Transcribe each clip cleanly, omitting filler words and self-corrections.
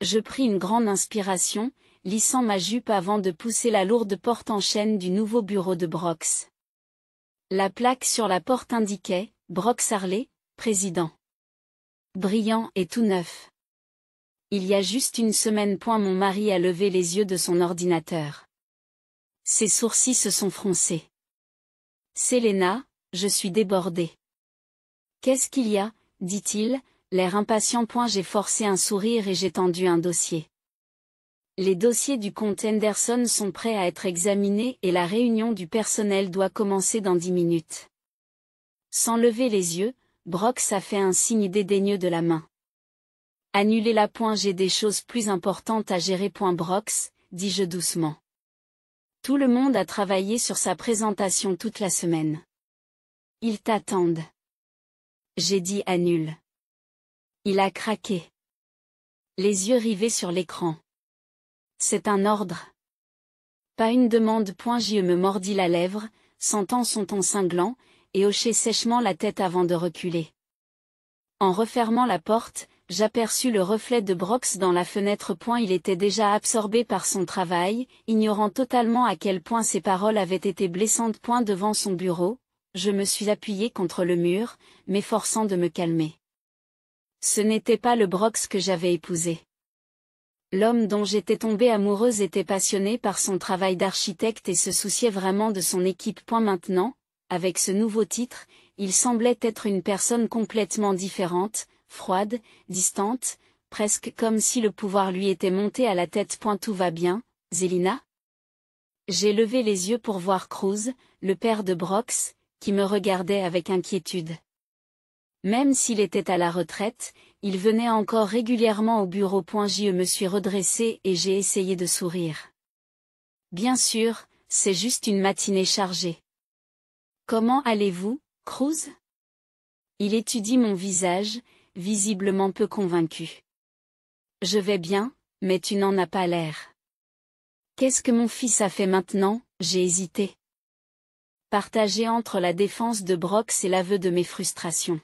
Je pris une grande inspiration, lissant ma jupe avant de pousser la lourde porte en chêne du nouveau bureau de Brox. La plaque sur la porte indiquait « Brox Harley, président ». Brillant et tout neuf. Il y a juste une semaine. Mon mari a levé les yeux de son ordinateur. Ses sourcils se sont froncés. « Selena, je suis débordé. »« Qu'est-ce qu'il y a ?» dit-il, l'air impatient. J'ai forcé un sourire et j'ai tendu un dossier. Les dossiers du comte Henderson sont prêts à être examinés et la réunion du personnel doit commencer dans 10 minutes. Sans lever les yeux, Brox a fait un signe dédaigneux de la main. Annulez-la. J'ai des choses plus importantes à gérer. Brox, dis-je doucement. Tout le monde a travaillé sur sa présentation toute la semaine. Ils t'attendent. J'ai dit annule. Il a craqué. Les yeux rivés sur l'écran. C'est un ordre. Pas une demande. Je me mordis la lèvre, sentant son ton cinglant, et hochai sèchement la tête avant de reculer. En refermant la porte, j'aperçus le reflet de Brox dans la fenêtre. Il était déjà absorbé par son travail, ignorant totalement à quel point ses paroles avaient été blessantes. Devant son bureau, je me suis appuyé contre le mur, m'efforçant de me calmer. Ce n'était pas le Brox que j'avais épousé. L'homme dont j'étais tombée amoureuse était passionné par son travail d'architecte et se souciait vraiment de son équipe. Maintenant, avec ce nouveau titre, il semblait être une personne complètement différente, froide, distante, presque comme si le pouvoir lui était monté à la tête. Tout va bien, Zelina ? J'ai levé les yeux pour voir Cruz, le père de Brox, qui me regardait avec inquiétude. Même s'il était à la retraite, il venait encore régulièrement au bureau. Je me suis redressée et j'ai essayé de sourire. Bien sûr, c'est juste une matinée chargée. Comment allez-vous, Cruz ? Il étudie mon visage, visiblement peu convaincu. Je vais bien, mais tu n'en as pas l'air. Qu'est-ce que mon fils a fait maintenant ? J'ai hésité. Partagé entre la défense de Brox et l'aveu de mes frustrations.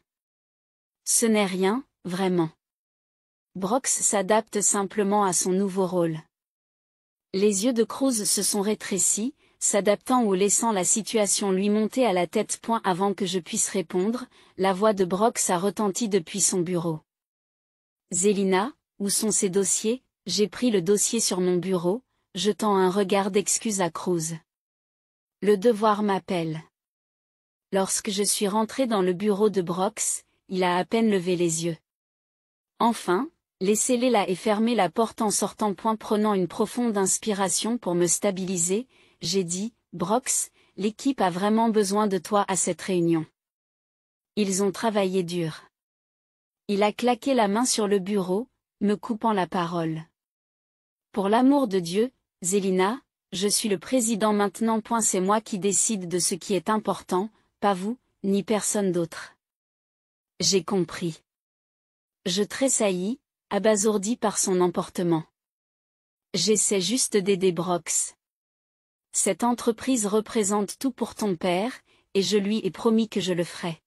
Ce n'est rien, vraiment. Brox s'adapte simplement à son nouveau rôle. Les yeux de Cruz se sont rétrécis, s'adaptant ou laissant la situation lui monter à la tête. Avant que je puisse répondre, la voix de Brox a retenti depuis son bureau. Zelina, où sont ces dossiers ? J'ai pris le dossier sur mon bureau, jetant un regard d'excuse à Cruz. Le devoir m'appelle. Lorsque je suis rentré dans le bureau de Brox, il a à peine levé les yeux. Enfin, laissez-les là et fermez la porte en sortant. Prenant une profonde inspiration pour me stabiliser, j'ai dit, Brox, l'équipe a vraiment besoin de toi à cette réunion. Ils ont travaillé dur. Il a claqué la main sur le bureau, me coupant la parole. Pour l'amour de Dieu, Zelina, je suis le président maintenant. C'est moi qui décide de ce qui est important, pas vous, ni personne d'autre. J'ai compris. Je tressaillis, abasourdi par son emportement. J'essaie juste d'aider Brox. Cette entreprise représente tout pour ton père, et je lui ai promis que je le ferai.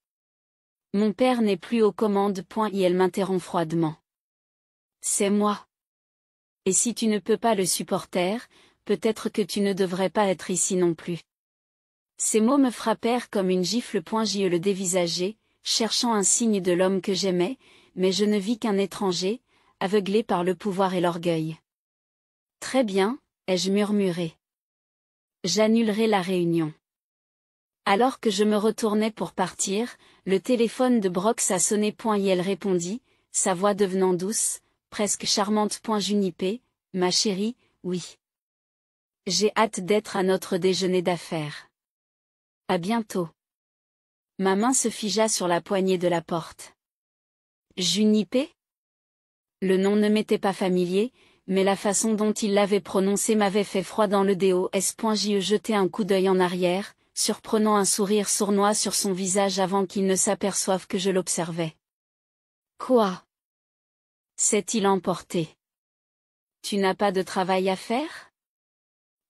Mon père n'est plus aux commandes. Et elle m'interrompt froidement. C'est moi. Et si tu ne peux pas le supporter, peut-être que tu ne devrais pas être ici non plus. Ces mots me frappèrent comme une gifle. Je le dévisageai, cherchant un signe de l'homme que j'aimais, mais je ne vis qu'un étranger, aveuglé par le pouvoir et l'orgueil. Très bien, ai-je murmuré. J'annulerai la réunion. Alors que je me retournais pour partir, le téléphone de Brox a sonné. Et elle répondit, sa voix devenant douce, presque charmante. Junipé, ma chérie, oui. J'ai hâte d'être à notre déjeuner d'affaires. À bientôt. Ma main se figea sur la poignée de la porte. Junipé ? Le nom ne m'était pas familier, mais la façon dont il l'avait prononcé m'avait fait froid dans le dos. J'y jetai un coup d'œil en arrière, surprenant un sourire sournois sur son visage avant qu'il ne s'aperçoive que je l'observais. Quoi ? S'est-il emporté ? Tu n'as pas de travail à faire ?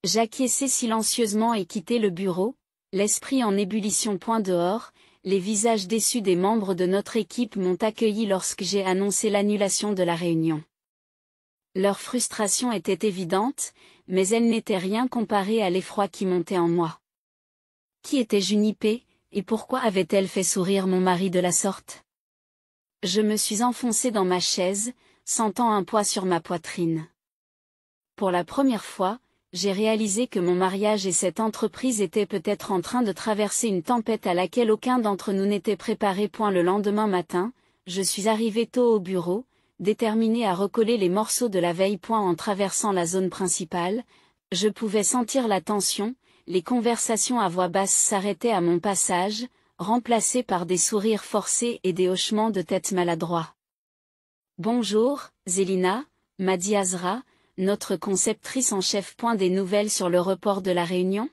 J'acquiesçai silencieusement et quittai le bureau, l'esprit en ébullition. Dehors, les visages déçus des membres de notre équipe m'ont accueilli lorsque j'ai annoncé l'annulation de la réunion. Leur frustration était évidente, mais elle n'était rien comparée à l'effroi qui montait en moi. Qui était Junipé, et pourquoi avait-elle fait sourire mon mari de la sorte? Je me suis enfoncé dans ma chaise, sentant un poids sur ma poitrine. Pour la première fois, j'ai réalisé que mon mariage et cette entreprise étaient peut-être en train de traverser une tempête à laquelle aucun d'entre nous n'était préparé. Le lendemain matin, je suis arrivé tôt au bureau, déterminé à recoller les morceaux de la veille. En traversant la zone principale, je pouvais sentir la tension, les conversations à voix basse s'arrêtaient à mon passage, remplacées par des sourires forcés et des hochements de tête maladroits. « Bonjour, Zélina » m'a dit Azra, notre conceptrice en chef. Des nouvelles sur le report de la réunion?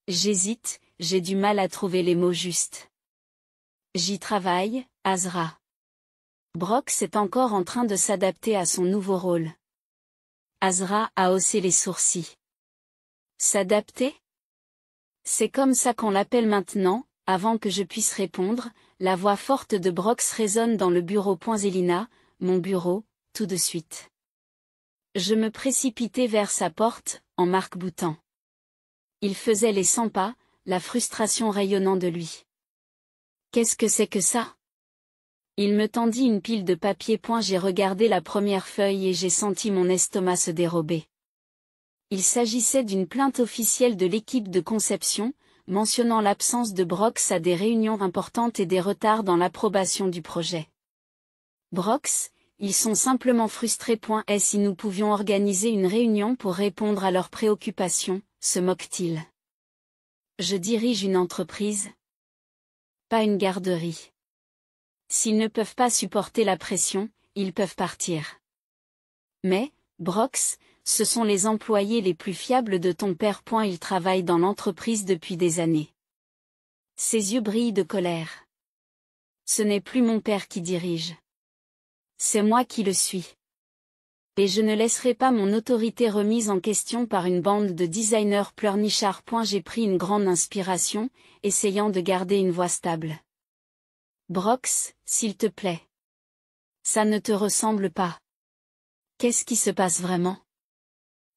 J'hésite, j'ai du mal à trouver les mots justes. J'y travaille, Azra. Brox est encore en train de s'adapter à son nouveau rôle. Azra a haussé les sourcils. S'adapter? C'est comme ça qu'on l'appelle maintenant. Avant que je puisse répondre, la voix forte de Brox résonne dans le bureau. Zélina, mon bureau, tout de suite. Je me précipitai vers sa porte, en m'arc-boutant. Il faisait les 100 pas, la frustration rayonnant de lui. Qu'est-ce que c'est que ça? Il me tendit une pile de papier. J'ai regardé la première feuille et j'ai senti mon estomac se dérober. Il s'agissait d'une plainte officielle de l'équipe de conception, mentionnant l'absence de Brox à des réunions importantes et des retards dans l'approbation du projet. Brox, ils sont simplement frustrés. Et si nous pouvions organiser une réunion pour répondre à leurs préoccupations, se moque-t-il. Je dirige une entreprise. Pas une garderie. S'ils ne peuvent pas supporter la pression, ils peuvent partir. Mais, Brox, ce sont les employés les plus fiables de ton père. Ils travaillent dans l'entreprise depuis des années. Ses yeux brillent de colère. Ce n'est plus mon père qui dirige. C'est moi qui le suis. Et je ne laisserai pas mon autorité remise en question par une bande de designers pleurnichards. J'ai pris une grande inspiration, essayant de garder une voix stable. Brox, s'il te plaît. Ça ne te ressemble pas. Qu'est-ce qui se passe vraiment?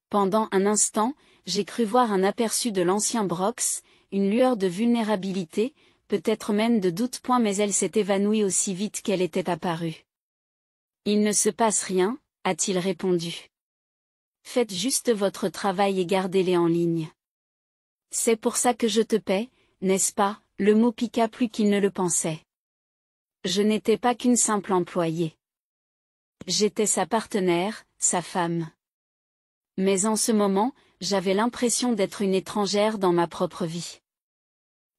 Pendant un instant, j'ai cru voir un aperçu de l'ancien Brox, une lueur de vulnérabilité, peut-être même de doute. Mais elle s'est évanouie aussi vite qu'elle était apparue. Il ne se passe rien, a-t-il répondu. Faites juste votre travail et gardez-les en ligne. C'est pour ça que je te paie, n'est-ce pas? Le mot piqua plus qu'il ne le pensait. Je n'étais pas qu'une simple employée. J'étais sa partenaire, sa femme. Mais en ce moment, j'avais l'impression d'être une étrangère dans ma propre vie.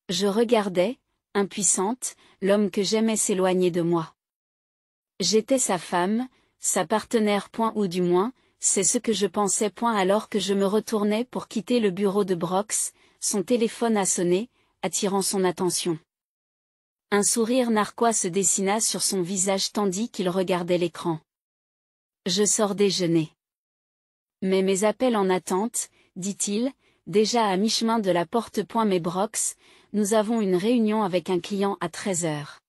Je regardais, impuissante, l'homme que j'aimais s'éloigner de moi. J'étais sa femme, sa partenaire. Ou du moins, c'est ce que je pensais. Alors que je me retournais pour quitter le bureau de Brox, son téléphone a sonné, attirant son attention. Un sourire narquois se dessina sur son visage tandis qu'il regardait l'écran. Je sors déjeuner. Mais mes appels en attente, dit-il, déjà à mi-chemin de la porte. Mais Brox, nous avons une réunion avec un client à 13h.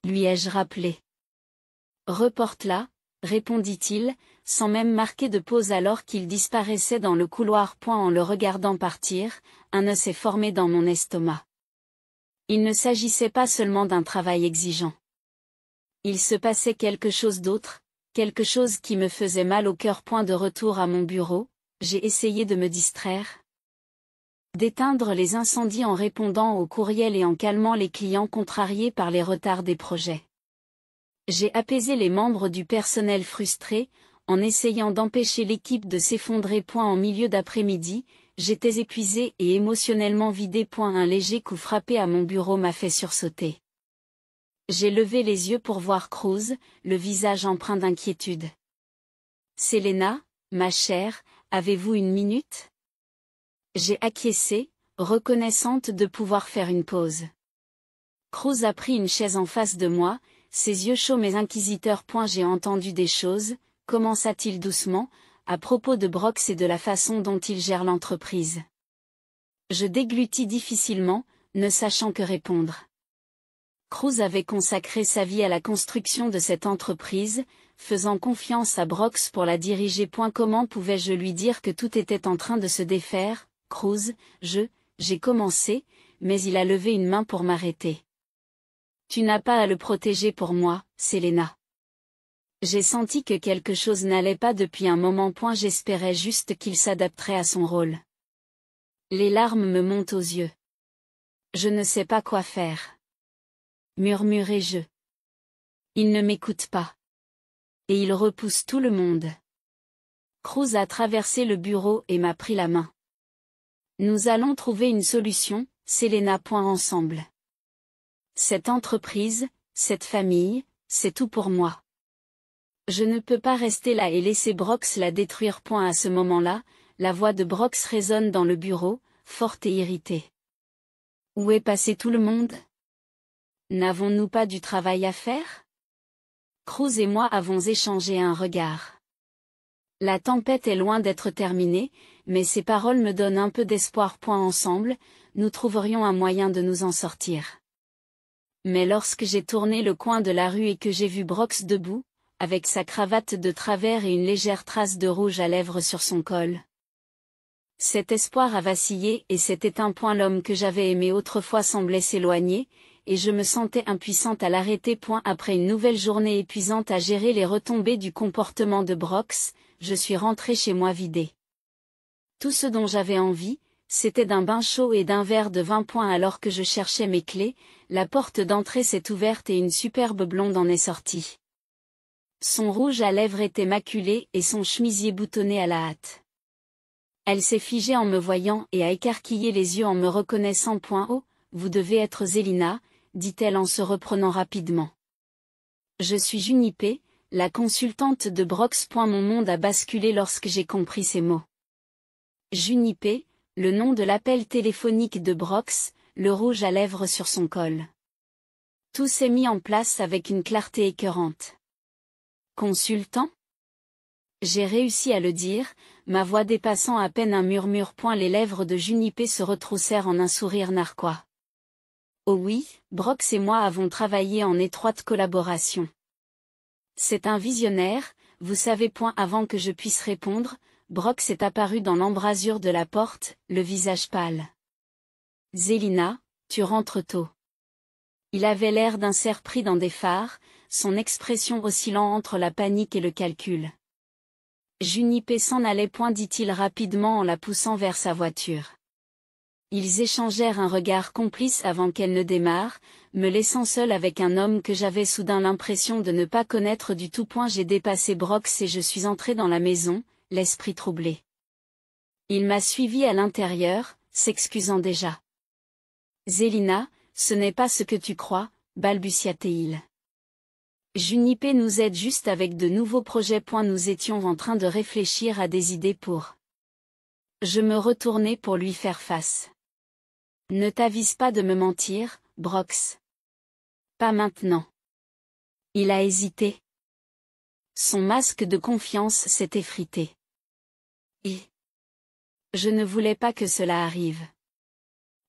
Lui ai-je rappelé? Reporte-la, répondit-il, sans même marquer de pause alors qu'il disparaissait dans le couloir. En le regardant partir, un nœud s'est formé dans mon estomac. Il ne s'agissait pas seulement d'un travail exigeant. Il se passait quelque chose d'autre, quelque chose qui me faisait mal au cœur. De retour à mon bureau, j'ai essayé de me distraire. D'éteindre les incendies en répondant aux courriels et en calmant les clients contrariés par les retards des projets. J'ai apaisé les membres du personnel frustrés, en essayant d'empêcher l'équipe de s'effondrer. En milieu d'après-midi, j'étais épuisé et émotionnellement vidé. Un léger coup frappé à mon bureau m'a fait sursauter. J'ai levé les yeux pour voir Cruz, le visage empreint d'inquiétude. Selena, ma chère, avez-vous une minute? J'ai acquiescé, reconnaissante de pouvoir faire une pause. Cruz a pris une chaise en face de moi, ses yeux chauds mais inquisiteurs. J'ai entendu des choses, commença-t-il doucement, à propos de Brox et de la façon dont il gère l'entreprise. Je déglutis difficilement, ne sachant que répondre. Cruz avait consacré sa vie à la construction de cette entreprise, faisant confiance à Brox pour la diriger. Comment pouvais-je lui dire que tout était en train de se défaire? Cruz, j'ai commencé, mais il a levé une main pour m'arrêter. Tu n'as pas à le protéger pour moi, Selena. J'ai senti que quelque chose n'allait pas depuis un moment. J'espérais juste qu'il s'adapterait à son rôle. Les larmes me montent aux yeux. Je ne sais pas quoi faire. Murmurai-je. Il ne m'écoute pas. Et il repousse tout le monde. Cruz a traversé le bureau et m'a pris la main. Nous allons trouver une solution, Selena. Ensemble. Cette entreprise, cette famille, c'est tout pour moi. Je ne peux pas rester là et laisser Brox la détruire. À ce moment-là, la voix de Brox résonne dans le bureau, forte et irritée. Où est passé tout le monde? N'avons-nous pas du travail à faire? Cruz et moi avons échangé un regard. La tempête est loin d'être terminée, mais ces paroles me donnent un peu d'espoir. Ensemble, nous trouverions un moyen de nous en sortir. Mais lorsque j'ai tourné le coin de la rue et que j'ai vu Brox debout, avec sa cravate de travers et une légère trace de rouge à lèvres sur son col. Cet espoir a vacillé et s'est éteint. L'homme que j'avais aimé autrefois semblait s'éloigner, et je me sentais impuissante à l'arrêter. Après une nouvelle journée épuisante à gérer les retombées du comportement de Brox, je suis rentrée chez moi vidée. Tout ce dont j'avais envie, c'était d'un bain chaud et d'un verre de vin. Alors que je cherchais mes clés, la porte d'entrée s'est ouverte et une superbe blonde en est sortie. Son rouge à lèvres était maculé et son chemisier boutonné à la hâte. Elle s'est figée en me voyant et a écarquillé les yeux en me reconnaissant. Oh, vous devez être Zelina, dit-elle en se reprenant rapidement. Je suis Junipé, la consultante de Brox. Mon monde a basculé lorsque j'ai compris ces mots. Junipé, le nom de l'appel téléphonique de Brox, le rouge à lèvres sur son col. Tout s'est mis en place avec une clarté écœurante. Consultant? J'ai réussi à le dire, ma voix dépassant à peine un murmure. Les lèvres de Junipé se retroussèrent en un sourire narquois. Oh oui, Brox et moi avons travaillé en étroite collaboration. C'est un visionnaire, vous savez. Avant que je puisse répondre, Brox est apparu dans l'embrasure de la porte, le visage pâle. Zelina, tu rentres tôt. Il avait l'air d'un cerf pris dans des phares, son expression oscillant entre la panique et le calcul. Junipé s'en allait. Dit-il rapidement en la poussant vers sa voiture. Ils échangèrent un regard complice avant qu'elle ne démarre, me laissant seule avec un homme que j'avais soudain l'impression de ne pas connaître du tout. J'ai dépassé Brox et je suis entrée dans la maison, l'esprit troublé. Il m'a suivi à l'intérieur, s'excusant déjà. Zelina, ce n'est pas ce que tu crois, balbutia-t-il. Junipé nous aide juste avec de nouveaux projets. Nous étions en train de réfléchir à des idées pour. Je me retournai pour lui faire face. Ne t'avise pas de me mentir, Brox. Pas maintenant. Il a hésité. Son masque de confiance s'est effrité. Et je ne voulais pas que cela arrive.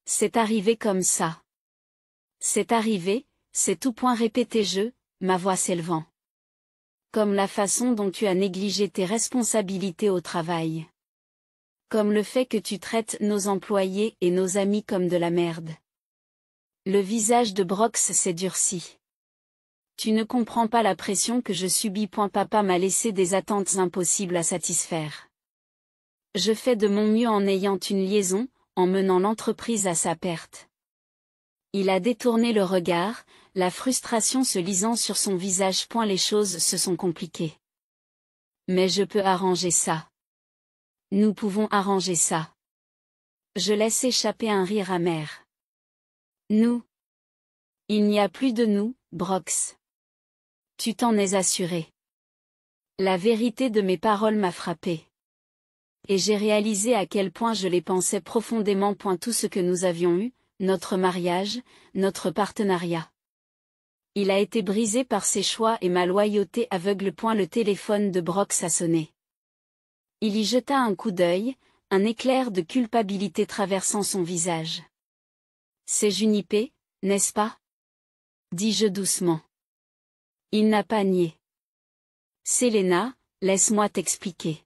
C'est arrivé comme ça. C'est arrivé, c'est tout. Répétai-je, ma voix s'élevant. Comme la façon dont tu as négligé tes responsabilités au travail. Comme le fait que tu traites nos employés et nos amis comme de la merde. Le visage de Brox s'est durci. Tu ne comprends pas la pression que je subis. Papa m'a laissé des attentes impossibles à satisfaire. Je fais de mon mieux en ayant une liaison, en menant l'entreprise à sa perte. Il a détourné le regard, la frustration se lisant sur son visage. Les choses se sont compliquées. Mais je peux arranger ça. Nous pouvons arranger ça. Je laisse échapper un rire amer. Nous. Il n'y a plus de nous, Brox. Tu t'en es assuré. La vérité de mes paroles m'a frappé. Et j'ai réalisé à quel point je les pensais profondément. Tout ce que nous avions eu, notre mariage, notre partenariat. Il a été brisé par ses choix et ma loyauté aveugle. Le téléphone de Brox a sonné. Il y jeta un coup d'œil, un éclair de culpabilité traversant son visage. C'est Junipé, n'est-ce pas? Dis-je doucement. Il n'a pas nié. Selena, laisse-moi t'expliquer.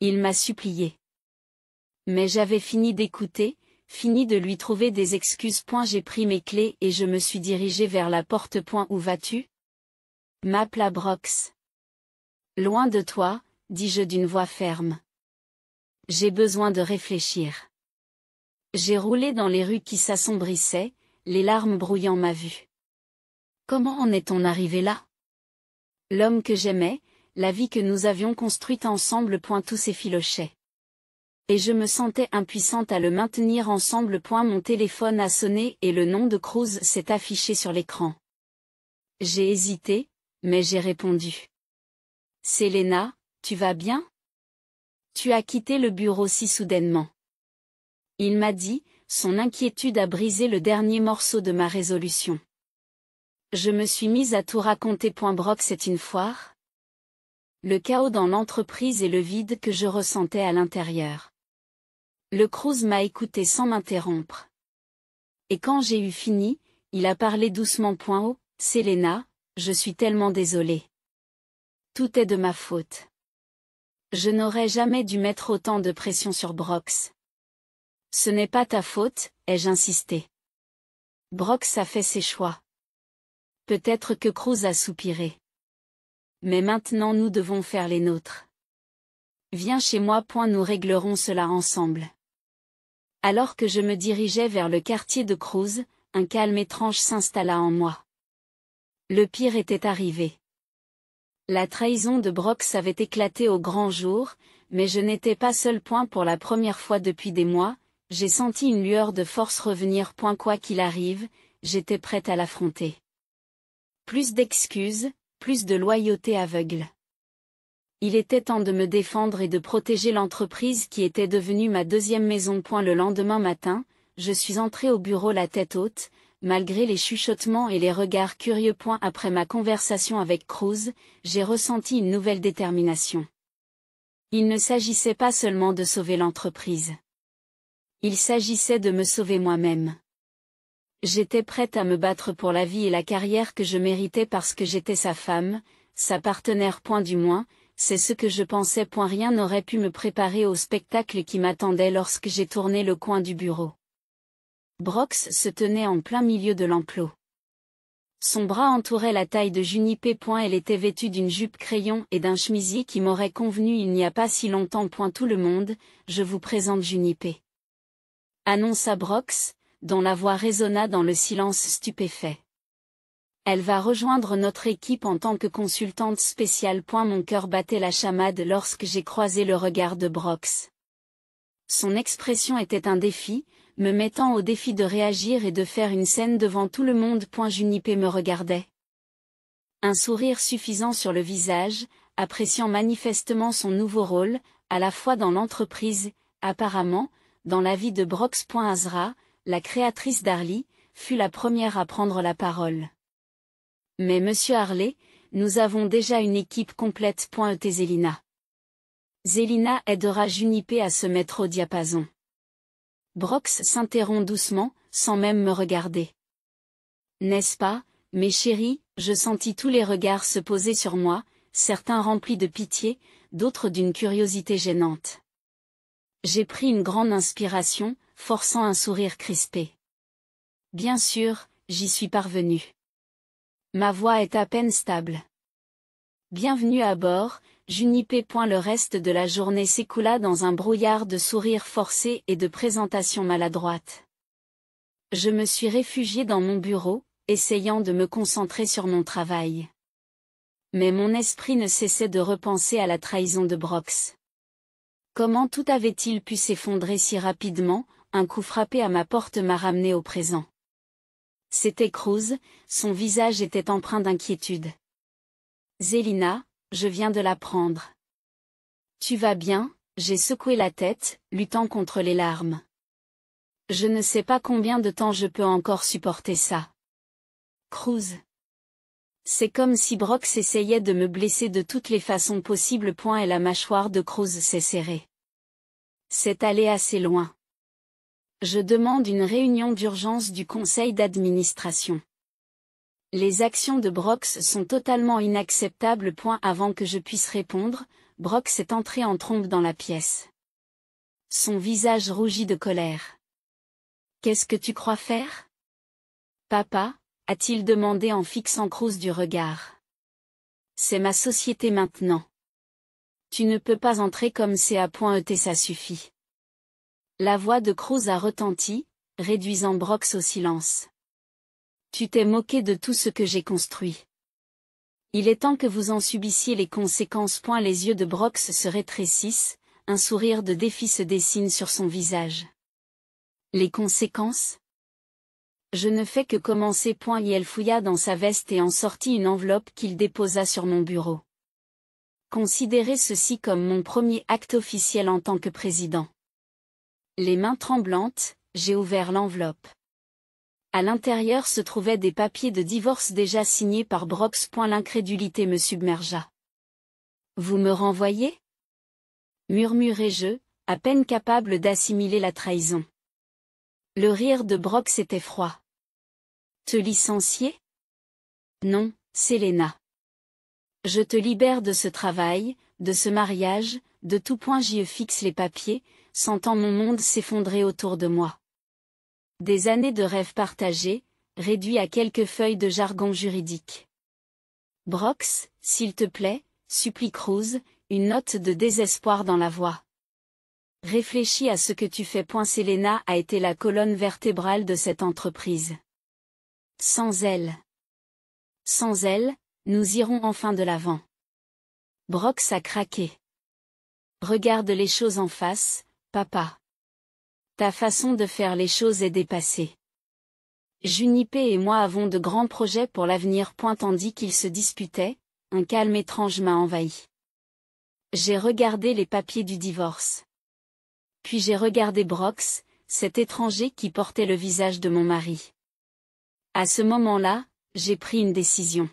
Il m'a supplié. Mais j'avais fini d'écouter, fini de lui trouver des excuses. J'ai pris mes clés et je me suis dirigé vers la porte. Où vas-tu? M'appela Brox. Loin de toi, dis-je d'une voix ferme. J'ai besoin de réfléchir. J'ai roulé dans les rues qui s'assombrissaient, les larmes brouillant ma vue. Comment en est-on arrivé là? L'homme que j'aimais, la vie que nous avions construite ensemble. Tout s'effilochait. Et je me sentais impuissante à le maintenir ensemble. Mon téléphone a sonné et le nom de Cruz s'est affiché sur l'écran. J'ai hésité, mais j'ai répondu. Selena, tu vas bien? Tu as quitté le bureau si soudainement. Il m'a dit, son inquiétude a brisé le dernier morceau de ma résolution. Je me suis mise à tout raconter. Brox est une foire? Le chaos dans l'entreprise et le vide que je ressentais à l'intérieur. Le Cruz m'a écouté sans m'interrompre. Et quand j'ai eu fini, il a parlé doucement. Oh, Selena, je suis tellement désolée. Tout est de ma faute. Je n'aurais jamais dû mettre autant de pression sur Brox. Ce n'est pas ta faute, ai-je insisté. Brox a fait ses choix. Peut-être que Cruz a soupiré. Mais maintenant nous devons faire les nôtres. Viens chez moi. Nous réglerons cela ensemble. Alors que je me dirigeais vers le quartier de Cruz, un calme étrange s'installa en moi. Le pire était arrivé. La trahison de Brox avait éclaté au grand jour, mais je n'étais pas seule. Pour la première fois depuis des mois, j'ai senti une lueur de force revenir. Quoi qu'il arrive, j'étais prête à l'affronter. Plus d'excuses, plus de loyauté aveugle. Il était temps de me défendre et de protéger l'entreprise qui était devenue ma deuxième maison. Le lendemain matin, je suis entrée au bureau la tête haute, malgré les chuchotements et les regards curieux. Après ma conversation avec Cruz, j'ai ressenti une nouvelle détermination. Il ne s'agissait pas seulement de sauver l'entreprise. Il s'agissait de me sauver moi-même. J'étais prête à me battre pour la vie et la carrière que je méritais parce que j'étais sa femme, sa partenaire. Du moins, c'est ce que je pensais. Rien n'aurait pu me préparer au spectacle qui m'attendait lorsque j'ai tourné le coin du bureau. Brox se tenait en plein milieu de l'enclos. Son bras entourait la taille de Junipé. Elle était vêtue d'une jupe crayon et d'un chemisier qui m'aurait convenu il n'y a pas si longtemps. Tout le monde, je vous présente Junipé. Annonça Brox, dont la voix résonna dans le silence stupéfait. Elle va rejoindre notre équipe en tant que consultante spéciale. Mon cœur battait la chamade lorsque j'ai croisé le regard de Brox. Son expression était un défi, me mettant au défi de réagir et de faire une scène devant tout le monde. Junipé me regardait. Un sourire suffisant sur le visage, appréciant manifestement son nouveau rôle, à la fois dans l'entreprise, apparemment, dans la vie de Brox. Azra, la créatrice d'Harley, fut la première à prendre la parole. Mais monsieur Harley, nous avons déjà une équipe complète. Zelina. Zelina aidera Junipé à se mettre au diapason. Brox s'interrompt doucement, sans même me regarder. N'est-ce pas, mes chéris? Je sentis tous les regards se poser sur moi, certains remplis de pitié, d'autres d'une curiosité gênante. J'ai pris une grande inspiration, forçant un sourire crispé. Bien sûr, j'y suis parvenue. Ma voix est à peine stable. Bienvenue à bord, Junipé. Le reste de la journée s'écoula dans un brouillard de sourires forcés et de présentations maladroites. Je me suis réfugiée dans mon bureau, essayant de me concentrer sur mon travail. Mais mon esprit ne cessait de repenser à la trahison de Brox. Comment tout avait-il pu s'effondrer si rapidement? Un coup frappé à ma porte m'a ramené au présent. C'était Cruz, son visage était empreint d'inquiétude. Zelina, je viens de l'apprendre. Tu vas bien? J'ai secoué la tête, luttant contre les larmes. Je ne sais pas combien de temps je peux encore supporter ça. Cruz. C'est comme si Brox essayait de me blesser de toutes les façons possibles. Et la mâchoire de Cruz s'est serrée. C'est allé assez loin. Je demande une réunion d'urgence du conseil d'administration. Les actions de Brox sont totalement inacceptables. Avant que je puisse répondre, Brox est entré en trombe dans la pièce. Son visage rougit de colère. Qu'est-ce que tu crois faire? Papa, a-t-il demandé en fixant Cruz du regard. C'est ma société maintenant. Tu ne peux pas entrer comme c'est à point ET, ça suffit. La voix de Cruz a retenti, réduisant Brox au silence. Tu t'es moqué de tout ce que j'ai construit. Il est temps que vous en subissiez les conséquences. Les yeux de Brox se rétrécissent, un sourire de défi se dessine sur son visage. Les conséquences? Je ne fais que commencer. Et elle fouilla dans sa veste et en sortit une enveloppe qu'il déposa sur mon bureau. Considérez ceci comme mon premier acte officiel en tant que président. Les mains tremblantes, j'ai ouvert l'enveloppe. À l'intérieur se trouvaient des papiers de divorce déjà signés par Brox. L'incrédulité me submergea. Vous me renvoyez? Murmurai-je, à peine capable d'assimiler la trahison. Le rire de Brox était froid. Te licencier? Non, Selena. Je te libère de ce travail, de ce mariage, de tout. J'y fixe les papiers, sentant mon monde s'effondrer autour de moi. Des années de rêves partagés, réduits à quelques feuilles de jargon juridique. Brox, s'il te plaît, supplie Cruz, une note de désespoir dans la voix. Réfléchis à ce que tu fais. Selena a été la colonne vertébrale de cette entreprise. Sans elle, nous irons enfin de l'avant. Brox a craqué. Regarde les choses en face, papa. Ta façon de faire les choses est dépassée. Junipé et moi avons de grands projets pour l'avenir. Tandis qu'ils se disputaient, un calme étrange m'a envahi. J'ai regardé les papiers du divorce. Puis j'ai regardé Brox, cet étranger qui portait le visage de mon mari. À ce moment-là, j'ai pris une décision.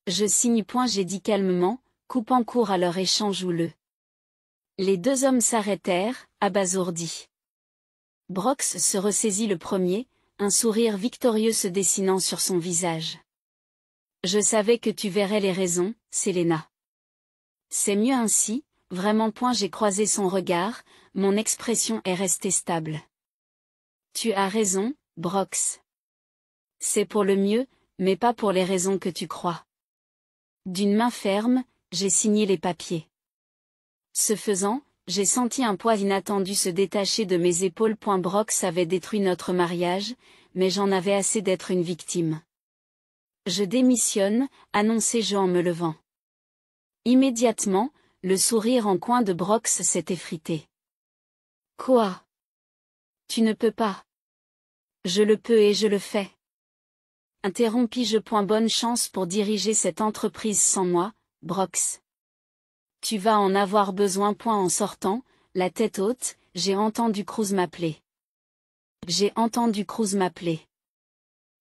Je signe. J'ai dit calmement, coupant court à leur échange houleux. Les deux hommes s'arrêtèrent, abasourdis. Brox se ressaisit le premier, un sourire victorieux se dessinant sur son visage. Je savais que tu verrais les raisons, Selena. C'est mieux ainsi, vraiment. J'ai croisé son regard, mon expression est restée stable. Tu as raison, Brox. C'est pour le mieux, mais pas pour les raisons que tu crois. D'une main ferme, j'ai signé les papiers. Ce faisant, j'ai senti un poids inattendu se détacher de mes épaules. Brox avait détruit notre mariage, mais j'en avais assez d'être une victime. Je démissionne, annonçai-je en me levant. Immédiatement, le sourire en coin de Brox s'est effrité. Quoi? Tu ne peux pas. Je le peux et je le fais. Interrompis-je. Bonne chance pour diriger cette entreprise sans moi, Brox. Tu vas en avoir besoin. En sortant, la tête haute, j'ai entendu Cruz m'appeler.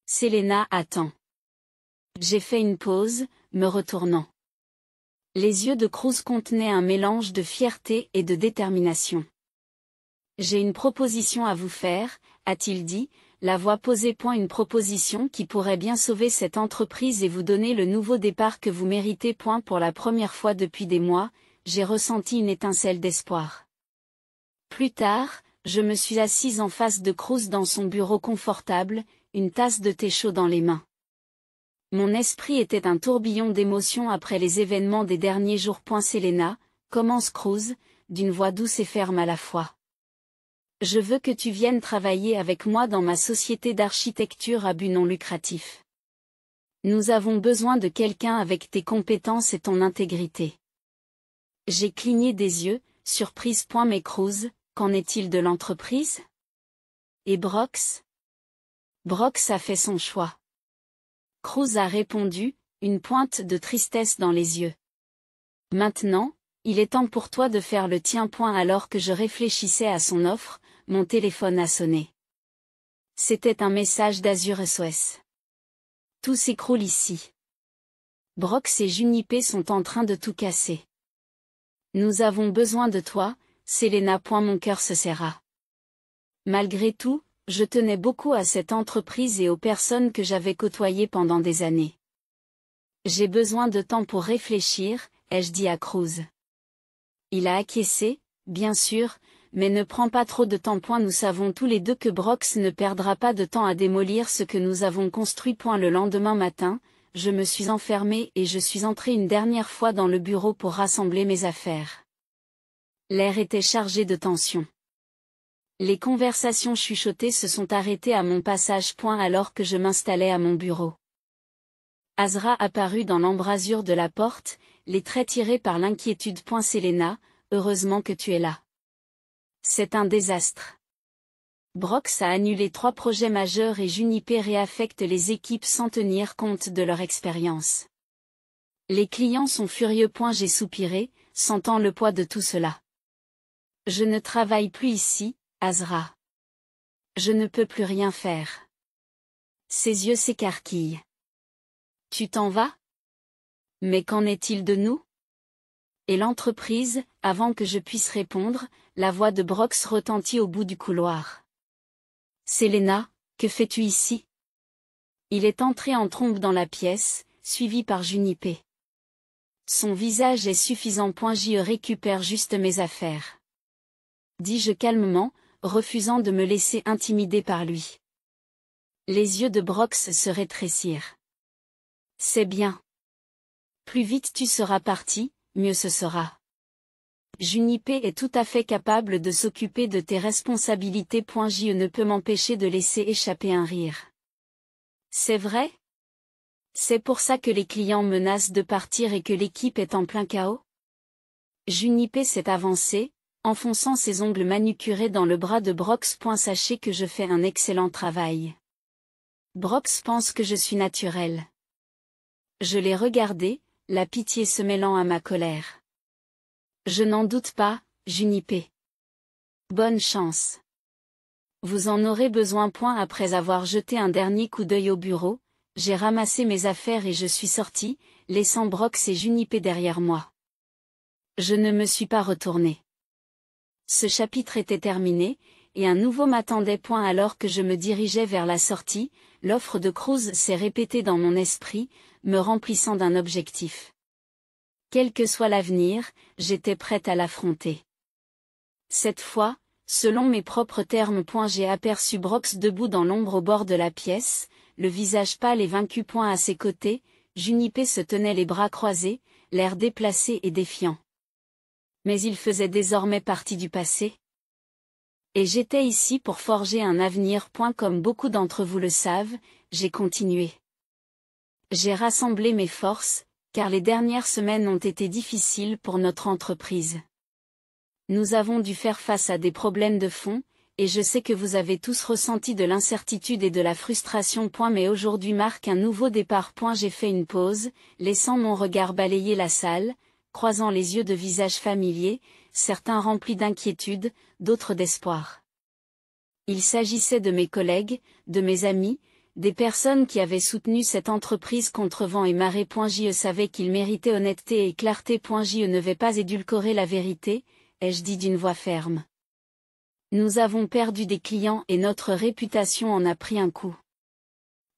Selena attend. J'ai fait une pause, me retournant. Les yeux de Cruz contenaient un mélange de fierté et de détermination. J'ai une proposition à vous faire, a-t-il dit, la voix posée. Une proposition qui pourrait bien sauver cette entreprise et vous donner le nouveau départ que vous méritez. Pour la première fois depuis des mois, j'ai ressenti une étincelle d'espoir. Plus tard, je me suis assise en face de Cruz dans son bureau confortable, une tasse de thé chaud dans les mains. Mon esprit était un tourbillon d'émotions après les événements des derniers jours. Selena, commence Cruz, d'une voix douce et ferme à la fois. Je veux que tu viennes travailler avec moi dans ma société d'architecture à but non lucratif. Nous avons besoin de quelqu'un avec tes compétences et ton intégrité. J'ai cligné des yeux, surprise. Mais Cruz, qu'en est-il de l'entreprise? Et Brox? Brox a fait son choix. Cruz a répondu, une pointe de tristesse dans les yeux. Maintenant, il est temps pour toi de faire le tien. Alors que je réfléchissais à son offre, mon téléphone a sonné. C'était un message d'Azure SOS. Tout s'écroule ici. Brox et Junipé sont en train de tout casser. Nous avons besoin de toi, Selena. Mon cœur se serra. Malgré tout, Je tenais beaucoup à cette entreprise et aux personnes que j'avais côtoyées pendant des années. J'ai besoin de temps pour réfléchir, ai-je dit à Cruz. Il a acquiescé, bien sûr, mais ne prends pas trop de temps. Nous savons tous les deux que Brox ne perdra pas de temps à démolir ce que nous avons construit. Le lendemain matin, je me suis enfermée et je suis entrée une dernière fois dans le bureau pour rassembler mes affaires. L'air était chargé de tension. Les conversations chuchotées se sont arrêtées à mon passage. Alors que je m'installais à mon bureau. Azra apparut dans l'embrasure de la porte, les traits tirés par l'inquiétude. Selena, heureusement que tu es là. C'est un désastre. Brox a annulé 3 projets majeurs et Juniper réaffecte les équipes sans tenir compte de leur expérience. Les clients sont furieux. J'ai soupiré, sentant le poids de tout cela. Je ne travaille plus ici, Azra. Je ne peux plus rien faire. Ses yeux s'écarquillent. Tu t'en vas? Mais qu'en est-il de nous? Et l'entreprise? Avant que je puisse répondre, la voix de Brox retentit au bout du couloir. Selena, que fais-tu ici? Il est entré en trombe dans la pièce, suivi par Juniper. Son visage est suffisant. Je récupère juste mes affaires. Dis-je calmement, refusant de me laisser intimider par lui. Les yeux de Brox se rétrécirent. C'est bien. Plus vite tu seras parti, mieux ce sera. Juniper est tout à fait capable de s'occuper de tes responsabilités. Je ne peux m'empêcher de laisser échapper un rire. C'est vrai? C'est pour ça que les clients menacent de partir et que l'équipe est en plein chaos? Juniper s'est avancé, enfonçant ses ongles manucurés dans le bras de Brox. Sachez que je fais un excellent travail. Brox pense que je suis naturelle. Je l'ai regardé, la pitié se mêlant à ma colère. Je n'en doute pas, Juniper. Bonne chance. Vous en aurez besoin. Après avoir jeté un dernier coup d'œil au bureau, j'ai ramassé mes affaires et je suis sortie, laissant Brox et Juniper derrière moi. Je ne me suis pas retournée. Ce chapitre était terminé, et un nouveau m'attendait. Alors que je me dirigeais vers la sortie, l'offre de Cruz s'est répétée dans mon esprit, me remplissant d'un objectif. Quel que soit l'avenir, j'étais prête à l'affronter. Cette fois, selon mes propres termes. J'ai aperçu Brox debout dans l'ombre au bord de la pièce, le visage pâle et vaincu. À ses côtés, Juniper se tenait les bras croisés, l'air déplacé et défiant. Mais il faisait désormais partie du passé. Et j'étais ici pour forger un avenir. Comme beaucoup d'entre vous le savent, j'ai continué. J'ai rassemblé mes forces, car les dernières semaines ont été difficiles pour notre entreprise. Nous avons dû faire face à des problèmes de fond, et je sais que vous avez tous ressenti de l'incertitude et de la frustration. Mais aujourd'hui marque un nouveau départ. J'ai fait une pause, laissant mon regard balayer la salle, croisant les yeux de visages familiers, certains remplis d'inquiétude, d'autres d'espoir. Il s'agissait de mes collègues, de mes amis, des personnes qui avaient soutenu cette entreprise contre vent et marée. Je savais qu'ils méritaient honnêteté et clarté. Je ne vais pas édulcorer la vérité, ai-je dit d'une voix ferme. Nous avons perdu des clients et notre réputation en a pris un coup.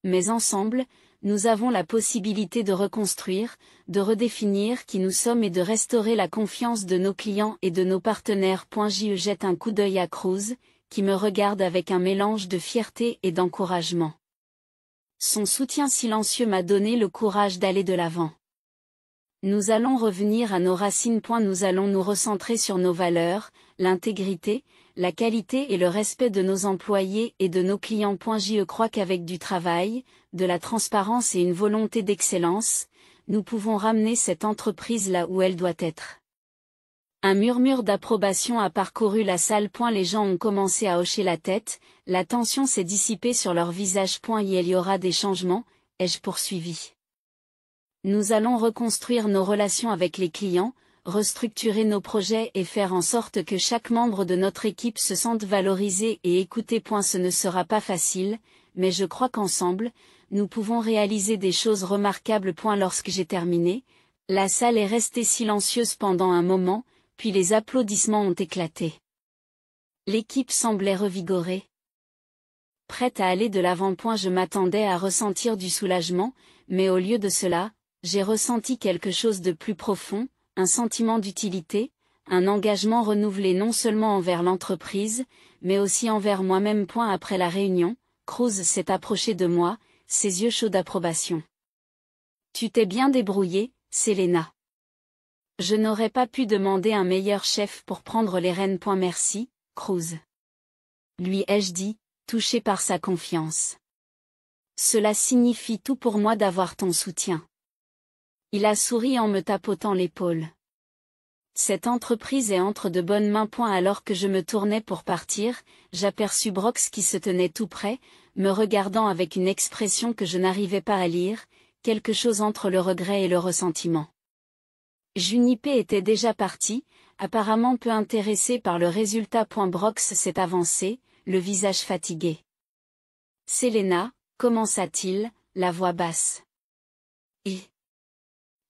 Mais ensemble, nous avons la possibilité de reconstruire, de redéfinir qui nous sommes et de restaurer la confiance de nos clients et de nos partenaires. Je jette un coup d'œil à Cruz, qui me regarde avec un mélange de fierté et d'encouragement. Son soutien silencieux m'a donné le courage d'aller de l'avant. Nous allons revenir à nos racines. Nous allons nous recentrer sur nos valeurs, l'intégrité, la qualité et le respect de nos employés et de nos clients. Je crois qu'avec du travail, de la transparence et une volonté d'excellence, nous pouvons ramener cette entreprise là où elle doit être. Un murmure d'approbation a parcouru la salle. Les gens ont commencé à hocher la tête, la tension s'est dissipée sur leur visage. Il y aura des changements, ai-je poursuivi. Nous allons reconstruire nos relations avec les clients, restructurer nos projets et faire en sorte que chaque membre de notre équipe se sente valorisé et écouté. Ce ne sera pas facile, mais je crois qu'ensemble, nous pouvons réaliser des choses remarquables. Lorsque j'ai terminé, la salle est restée silencieuse pendant un moment, puis les applaudissements ont éclaté. L'équipe semblait revigorée. prête à aller de l'avant. Je m'attendais à ressentir du soulagement, mais au lieu de cela, j'ai ressenti quelque chose de plus profond, un sentiment d'utilité, un engagement renouvelé non seulement envers l'entreprise, mais aussi envers moi-même. Après la réunion, Cruz s'est approché de moi, ses yeux chauds d'approbation. Tu t'es bien débrouillée, Selena. Je n'aurais pas pu demander un meilleur chef pour prendre les rênes. Merci, Cruz. Lui ai-je dit, touché par sa confiance. Cela signifie tout pour moi d'avoir ton soutien. Il a souri en me tapotant l'épaule. Cette entreprise est entre de bonnes mains. Alors que je me tournais pour partir, j'aperçus Brox qui se tenait tout près, me regardant avec une expression que je n'arrivais pas à lire, quelque chose entre le regret et le ressentiment. Junipé était déjà parti, apparemment peu intéressé par le résultat. Brox s'est avancé, le visage fatigué. Selena, commença-t-il, la voix basse.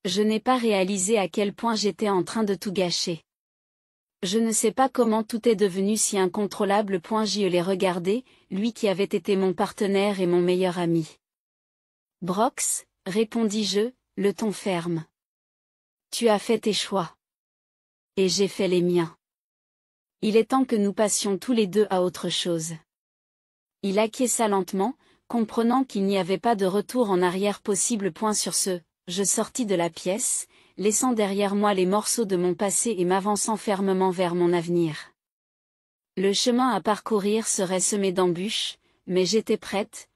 Je n'ai pas réalisé à quel point j'étais en train de tout gâcher. Je ne sais pas comment tout est devenu si incontrôlable. Je l'ai regardé, lui qui avait été mon partenaire et mon meilleur ami. Brox, répondis-je, le ton ferme. Tu as fait tes choix. Et j'ai fait les miens. Il est temps que nous passions tous les deux à autre chose. Il acquiesça lentement, comprenant qu'il n'y avait pas de retour en arrière possible. Sur ce, je sortis de la pièce, laissant derrière moi les morceaux de mon passé et m'avançant fermement vers mon avenir. Le chemin à parcourir serait semé d'embûches, mais j'étais prête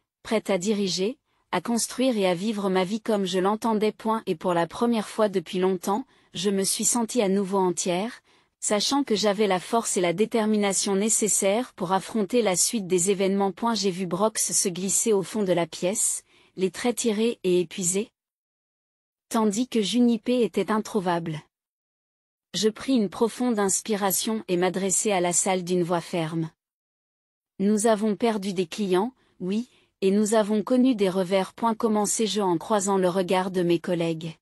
à diriger, à construire et à vivre ma vie comme je l'entendais. Et pour la première fois depuis longtemps, je me suis sentie à nouveau entière, sachant que j'avais la force et la détermination nécessaires pour affronter la suite des événements. J'ai vu Brox se glisser au fond de la pièce, les traits tirés et épuisés, tandis que Junipé était introuvable. Je pris une profonde inspiration et m'adressai à la salle d'une voix ferme. Nous avons perdu des clients, oui, et nous avons connu des revers. Commençai-je en croisant le regard de mes collègues.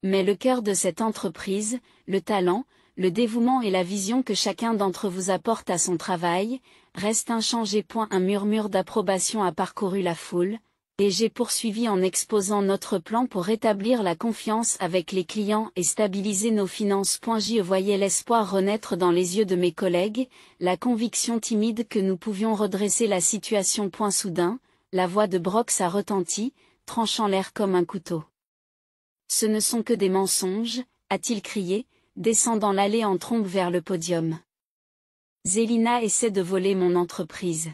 Mais le cœur de cette entreprise, le talent, le dévouement et la vision que chacun d'entre vous apporte à son travail, reste inchangé. Un murmure d'approbation a parcouru la foule, et j'ai poursuivi en exposant notre plan pour rétablir la confiance avec les clients et stabiliser nos finances. J'y voyais l'espoir renaître dans les yeux de mes collègues, la conviction timide que nous pouvions redresser la situation. Soudain, la voix de Brox a retenti, tranchant l'air comme un couteau. Ce ne sont que des mensonges, a-t-il crié, descendant l'allée en trombe vers le podium. Zelina essaie de voler mon entreprise.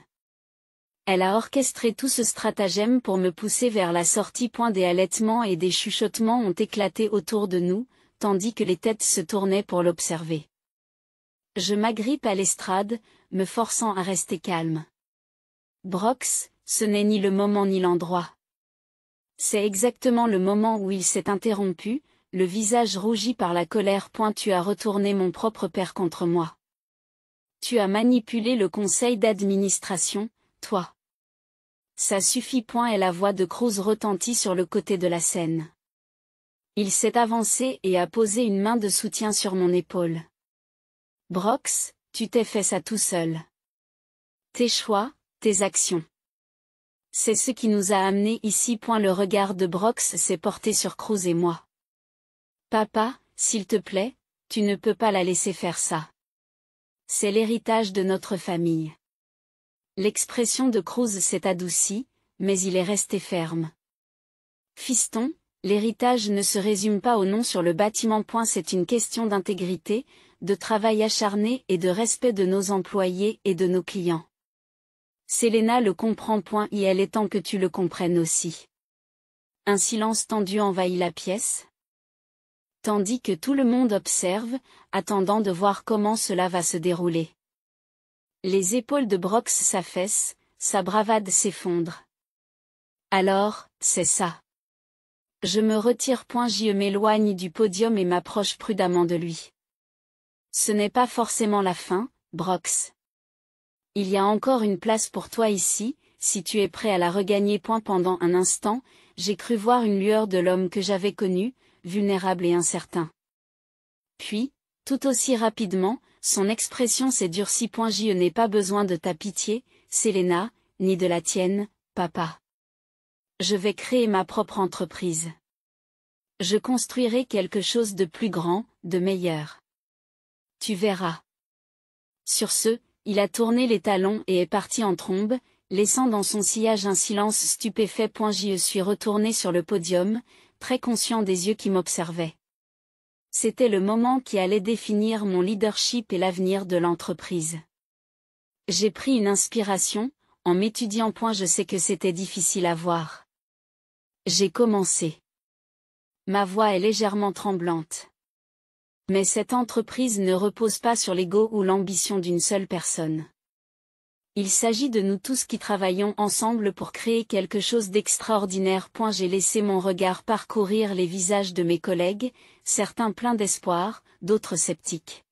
Elle a orchestré tout ce stratagème pour me pousser vers la sortie. Des halètements et des chuchotements ont éclaté autour de nous, tandis que les têtes se tournaient pour l'observer. Je m'agrippe à l'estrade, me forçant à rester calme. Brox, ce n'est ni le moment ni l'endroit. C'est exactement le moment où il s'est interrompu, le visage rougi par la colère. Tu as retourné mon propre père contre moi. Tu as manipulé le conseil d'administration, toi. Ça suffit. Et la voix de Cruz retentit sur le côté de la scène. Il s'est avancé et a posé une main de soutien sur mon épaule. Brox, tu t'es fait ça tout seul. Tes choix, tes actions. C'est ce qui nous a amenés ici. Le regard de Brox s'est porté sur Cruz et moi. Papa, s'il te plaît, tu ne peux pas la laisser faire ça. C'est l'héritage de notre famille. L'expression de Cruz s'est adoucie, mais il est resté ferme. Fiston, l'héritage ne se résume pas au nom sur le bâtiment. C'est une question d'intégrité, de travail acharné et de respect de nos employés et de nos clients. Selena le comprend. Et elle est temps que tu le comprennes aussi. Un silence tendu envahit la pièce, tandis que tout le monde observe, attendant de voir comment cela va se dérouler. Les épaules de Brox s'affaissent, sa bravade s'effondre. Alors, c'est ça. Je me retire. Je m'éloigne du podium et m'approche prudemment de lui. Ce n'est pas forcément la fin, Brox. Il y a encore une place pour toi ici, si tu es prêt à la regagner. Pendant un instant, j'ai cru voir une lueur de l'homme que j'avais connu, vulnérable et incertain. Puis, tout aussi rapidement, son expression s'est durcie. Je n'ai pas besoin de ta pitié, Selena, ni de la tienne, papa. Je vais créer ma propre entreprise. Je construirai quelque chose de plus grand, de meilleur. Tu verras. Sur ce, il a tourné les talons et est parti en trombe, laissant dans son sillage un silence stupéfait. Je suis retourné sur le podium, très conscient des yeux qui m'observaient. C'était le moment qui allait définir mon leadership et l'avenir de l'entreprise. J'ai pris une inspiration, en m'étudiant. Je sais que c'était difficile à voir. J'ai commencé. Ma voix est légèrement tremblante. Mais cette entreprise ne repose pas sur l'ego ou l'ambition d'une seule personne. Il s'agit de nous tous qui travaillons ensemble pour créer quelque chose d'extraordinaire. J'ai laissé mon regard parcourir les visages de mes collègues, certains pleins d'espoir, d'autres sceptiques.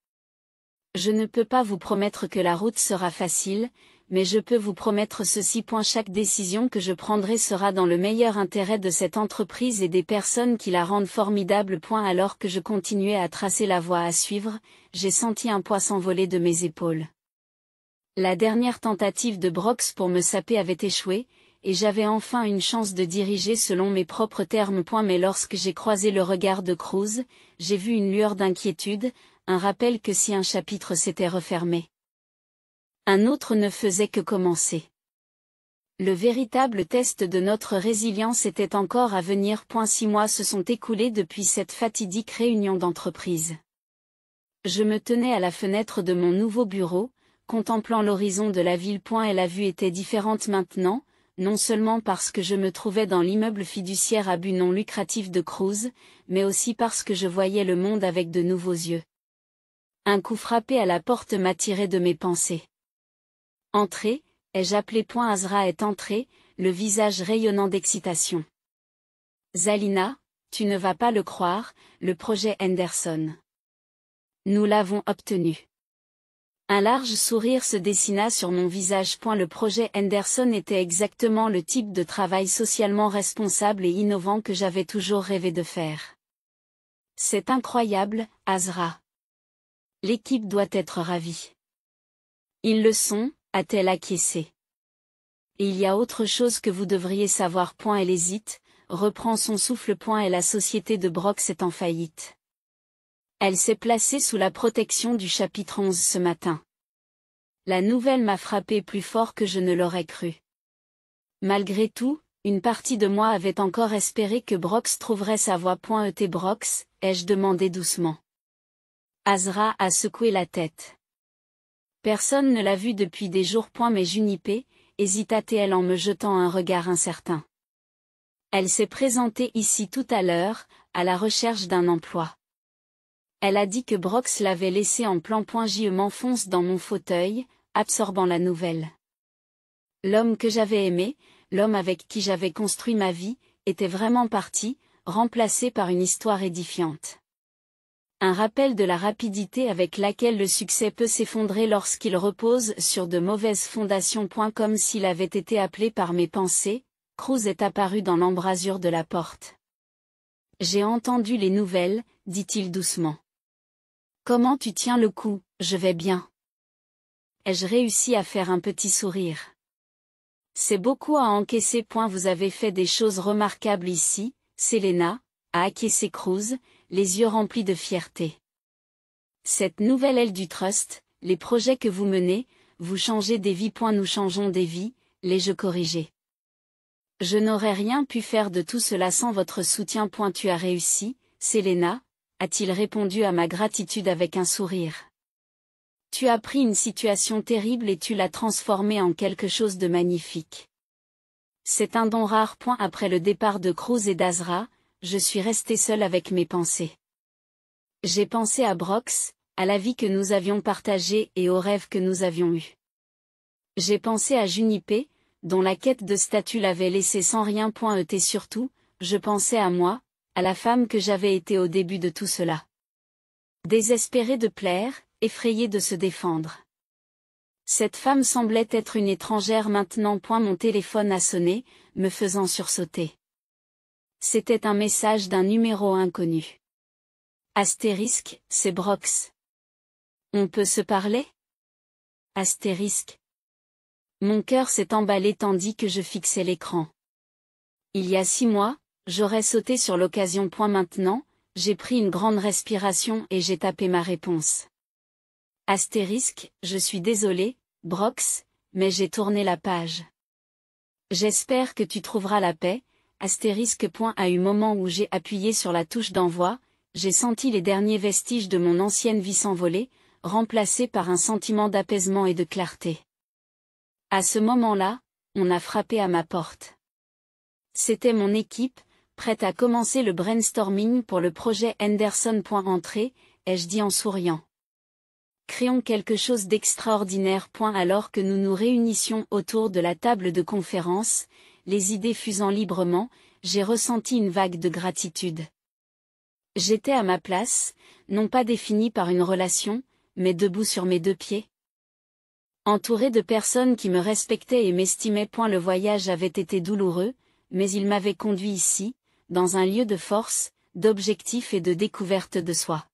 Je ne peux pas vous promettre que la route sera facile, mais je peux vous promettre ceci. Chaque décision que je prendrai sera dans le meilleur intérêt de cette entreprise et des personnes qui la rendent formidable. Alors que je continuais à tracer la voie à suivre, j'ai senti un poids s'envoler de mes épaules. La dernière tentative de Brox pour me saper avait échoué, et j'avais enfin une chance de diriger selon mes propres termes. Mais lorsque j'ai croisé le regard de Cruz, j'ai vu une lueur d'inquiétude, un rappel que si un chapitre s'était refermé, un autre ne faisait que commencer. Le véritable test de notre résilience était encore à venir. 6 mois se sont écoulés depuis cette fatidique réunion d'entreprise. Je me tenais à la fenêtre de mon nouveau bureau, contemplant l'horizon de la ville. Et la vue était différente maintenant, non seulement parce que je me trouvais dans l'immeuble fiduciaire à but non lucratif de Cruz, mais aussi parce que je voyais le monde avec de nouveaux yeux. Un coup frappé à la porte m'a tiré de mes pensées. Entrez, ai-je appelé. Azra est entrée, le visage rayonnant d'excitation. Zalina, tu ne vas pas le croire, le projet Henderson. Nous l'avons obtenu. Un large sourire se dessina sur mon visage. Le projet Henderson était exactement le type de travail socialement responsable et innovant que j'avais toujours rêvé de faire. C'est incroyable, Azra. L'équipe doit être ravie. Ils le sont, a-t-elle acquiescé. Et il y a autre chose que vous devriez savoir. Elle hésite, reprend son souffle. Et la société de Brox est en faillite. Elle s'est placée sous la protection du chapitre 11 ce matin. La nouvelle m'a frappé plus fort que je ne l'aurais cru. Malgré tout, une partie de moi avait encore espéré que Brox trouverait sa voie. Brox, ai-je demandé doucement. Azra a secoué la tête. Personne ne l'a vu depuis des jours. Mais Junipé, hésita-t-elle en me jetant un regard incertain. Elle s'est présentée ici tout à l'heure, à la recherche d'un emploi. Elle a dit que Brox l'avait laissée en plan. Je m'enfonce dans mon fauteuil, absorbant la nouvelle. L'homme que j'avais aimé, l'homme avec qui j'avais construit ma vie, était vraiment parti, remplacé par une histoire édifiante. Un rappel de la rapidité avec laquelle le succès peut s'effondrer lorsqu'il repose sur de mauvaises fondations. Comme s'il avait été appelé par mes pensées, Cruz est apparu dans l'embrasure de la porte. J'ai entendu les nouvelles, dit-il doucement. Comment tu tiens le coup? Je vais bien. Ai-je réussi à faire un petit sourire? C'est beaucoup à encaisser. Vous avez fait des choses remarquables ici, Selena, a acquiescé Cruz, les yeux remplis de fierté. Cette nouvelle aile du trust, les projets que vous menez, vous changez des vies. Nous changeons des vies, l'ai-je corrigé. Je n'aurais rien pu faire de tout cela sans votre soutien. Tu as réussi, Selena, a-t-il répondu à ma gratitude avec un sourire. Tu as pris une situation terrible et tu l'as transformée en quelque chose de magnifique. C'est un don rare. Après le départ de Cruz et d'Azra, je suis resté seul avec mes pensées. J'ai pensé à Brox, à la vie que nous avions partagée et aux rêves que nous avions eus. J'ai pensé à Junipé, dont la quête de statut l'avait laissé sans rien. Et surtout, je pensais à moi, à la femme que j'avais été au début de tout cela. Désespérée de plaire, effrayée de se défendre. Cette femme semblait être une étrangère maintenant. Mon téléphone a sonné, me faisant sursauter. C'était un message d'un numéro inconnu. Astérisque, c'est Brox. On peut se parler? Astérisque. Mon cœur s'est emballé tandis que je fixais l'écran. Il y a 6 mois, j'aurais sauté sur l'occasion. Maintenant, j'ai pris une grande respiration et j'ai tapé ma réponse. Astérisque, je suis désolé, Brox, mais j'ai tourné la page. J'espère que tu trouveras la paix. Astérisque. À eu moment où j'ai appuyé sur la touche d'envoi, j'ai senti les derniers vestiges de mon ancienne vie s'envoler, remplacés par un sentiment d'apaisement et de clarté. À ce moment-là, on a frappé à ma porte. C'était mon équipe, prête à commencer le brainstorming pour le projet Henderson. Entrée, ai-je dit en souriant. Créons quelque chose d'extraordinaire. Alors que nous nous réunissions autour de la table de conférence, les idées fusant librement, j'ai ressenti une vague de gratitude. J'étais à ma place, non pas définie par une relation, mais debout sur mes 2 pieds. Entouré de personnes qui me respectaient et m'estimaient. Le voyage avait été douloureux, mais il m'avait conduit ici, dans un lieu de force, d'objectifs et de découverte de soi.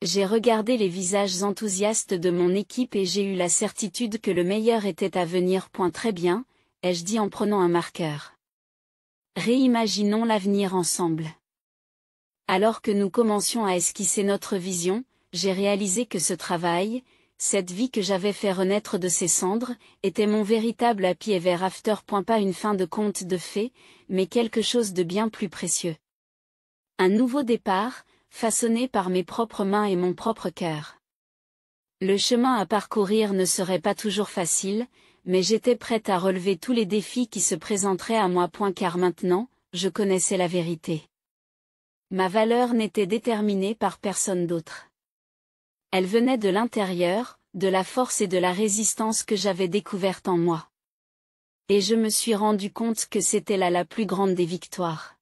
J'ai regardé les visages enthousiastes de mon équipe et j'ai eu la certitude que le meilleur était à venir. Très bien, ai-je dit en prenant un marqueur. Réimaginons l'avenir ensemble. Alors que nous commencions à esquisser notre vision, j'ai réalisé que ce travail, cette vie que j'avais fait renaître de ses cendres, était mon véritable happy ever after. Pas une fin de conte de fées, mais quelque chose de bien plus précieux. Un nouveau départ, façonné par mes propres mains et mon propre cœur. Le chemin à parcourir ne serait pas toujours facile, mais j'étais prête à relever tous les défis qui se présenteraient à moi. Car maintenant, je connaissais la vérité. Ma valeur n'était déterminée par personne d'autre. Elle venait de l'intérieur, de la force et de la résistance que j'avais découverte en moi. Et je me suis rendu compte que c'était là la plus grande des victoires.